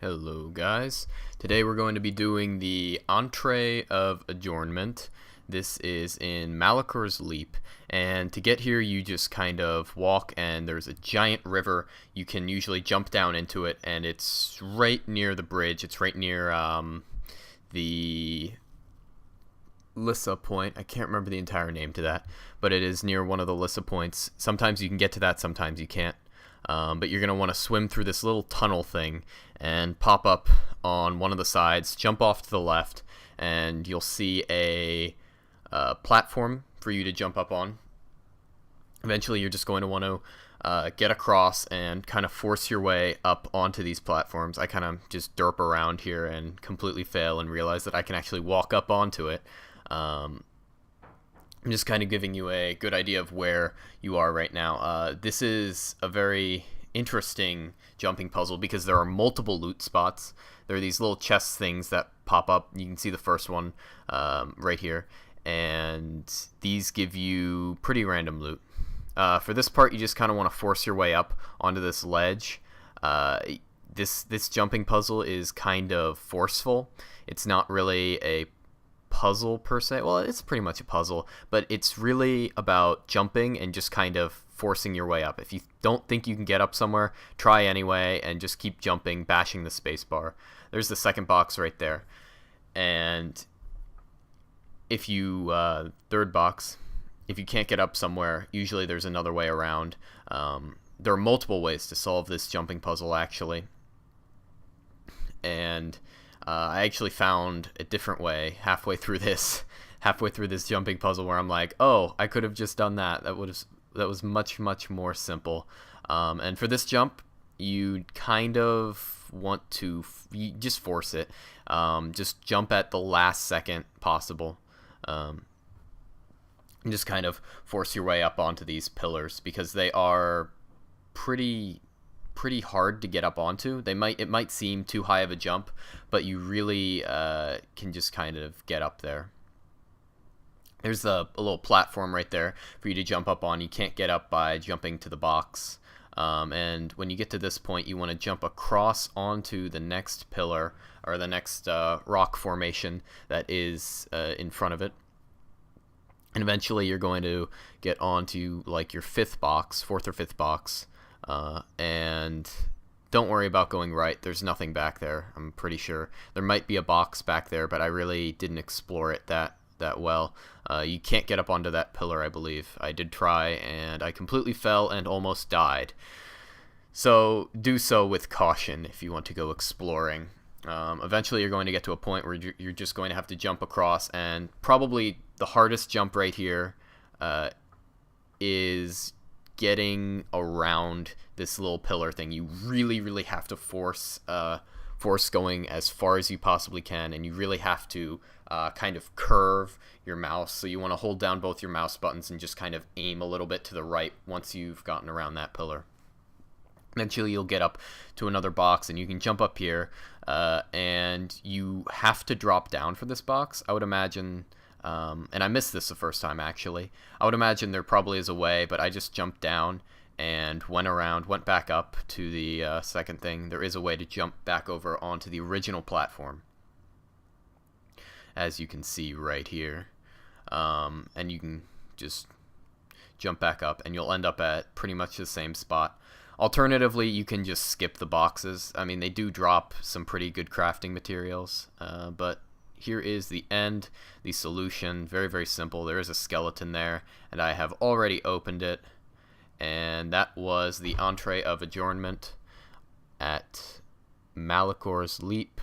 Hello guys, today we're going to be doing the Antre of Adjornment. This is in Malakor's Leap, and to get here you just kind of walk and there's a giant river. You can usually jump down into it and it's right near the bridge. It's right near the Lissa point. I can't remember the entire name to that, but it is near one of the Lissa points. Sometimes you can get to that, sometimes you can't. But you're going to want to swim through this little tunnel thing and pop up on one of the sides, jump off to the left, and you'll see a platform for you to jump up on. Eventually you're just going to want to get across and kind of force your way up onto these platforms. I kind of just derp around here and completely fail and realize that I can actually walk up onto it. I'm just kind of giving you a good idea of where you are right now. This is a very interesting jumping puzzle because there are multiple loot spots. There are these little chest things that pop up. You can see the first one right here, and these give you pretty random loot. For this part, you just kind of want to force your way up onto this ledge. This jumping puzzle is kind of forceful. It's not really a puzzle per se. Well, it's pretty much a puzzle, but it's really about jumping and just kind of forcing your way up. If you don't think you can get up somewhere, try anyway and just keep jumping, bashing the space bar. There's the second box right there. And if you third box, if you can't get up somewhere, usually there's another way around. There are multiple ways to solve this jumping puzzle actually, and I actually found a different way halfway through this jumping puzzle where I'm like, oh, I could have just done that. That was much more simple. And for this jump, you kind of want to you just force it. Just jump at the last second possible. And just kind of force your way up onto these pillars because they are pretty hard to get up onto. It might seem too high of a jump, but you really can just kind of get up there. There's a little platform right there for you to jump up on. You can't get up by jumping to the box. And when you get to this point, you want to jump across onto the next pillar or the next rock formation that is in front of it. And eventually you're going to get onto like your fourth or fifth box. And don't worry about going right. There's nothing back there. I'm pretty sure there might be a box back there, but I really didn't explore it that well. You can't get up onto that pillar, I believe. I did try and I completely fell and almost died. So do so with caution if you want to go exploring. Eventually you're going to get to a point where you're just going to have to jump across, and probably the hardest jump right here is getting around this little pillar thing. You really have to force going as far as you possibly can, and you really have to kind of curve your mouse. So you want to hold down both your mouse buttons and just kind of aim a little bit to the right once you've gotten around that pillar. Eventually you'll get up to another box and you can jump up here, and you have to drop down for this box. I would imagine, and I missed this the first time actually, I would imagine there probably is a way, but I just jumped down and went back up to the second thing. There is a way to jump back over onto the original platform, as you can see right here. And you can just jump back up and you'll end up at pretty much the same spot. Alternatively, you can just skip the boxes. I mean, they do drop some pretty good crafting materials, but here is the end, the solution. Very simple. There is a skeleton there, and I have already opened it, and that was the Antre of Adjornment at Malakor's Leap.